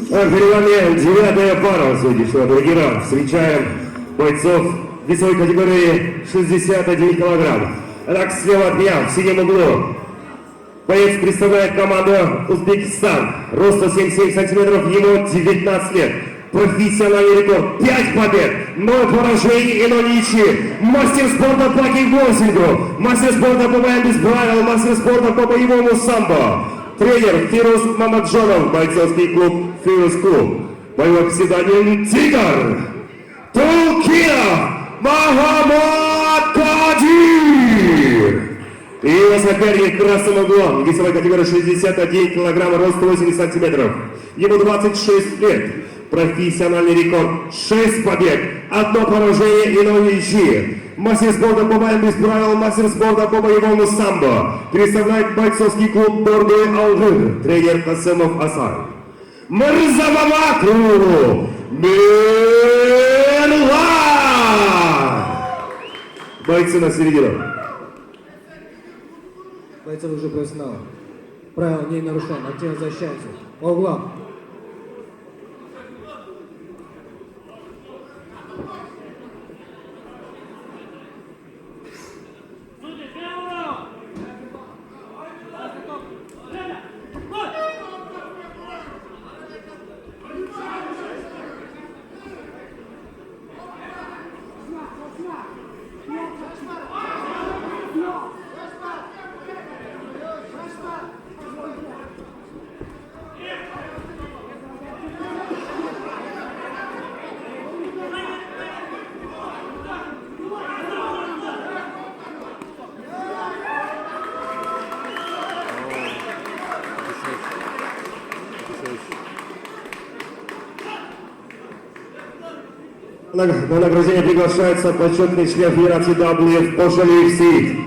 Перед вами 9-я пара сегодняшнего турнира. Встречаем бойцов весовой категории 61 килограмм. Так, слева от меня, в синем углу, боец представляет команду Узбекистан. Роста 77 сантиметров, ему 19 лет. Профессиональный рекорд 5 побед, 0 поражений и 0 ничьи. Мастер спорта по кикбоксингу, мастер спорта по боям без правил, мастер спорта по боевому самбо. Тренер Фирус Мамаджонов, бойцовский клуб Фирус Клуб. Боевой псевдоним Тигр. Тулкинов Махамад Кадир. И его соперник красным углом, весовой категории 61 килограмм, рост 80 сантиметров. Ему 26 лет. Профессиональный рекорд 6 побед, 1 поражение и 0 ничьи. Мастер спорта по боям без правил, мастер спорта по боевому самбо. Представляет бойцовский клуб Бордой Алгыр, тренер Касымов Асай. Мырзамамату Мерлан! Бойцы на середину. Бойцы уже профессионалы. Правила не нарушаем, активно защищаемся. По углам. На награждение приглашается почетный член Федерации WF Пошалиев Сид.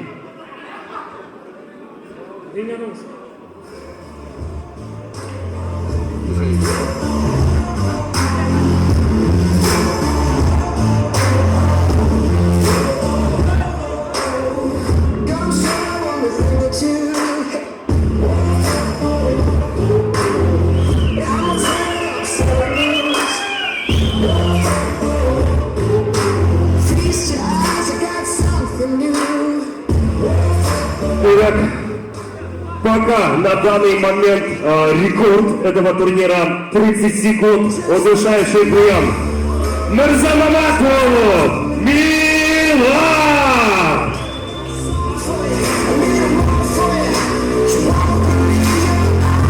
Итак, пока на данный момент рекорд этого турнира 30 секунд, удушающий прием. Мырзамамату Милан!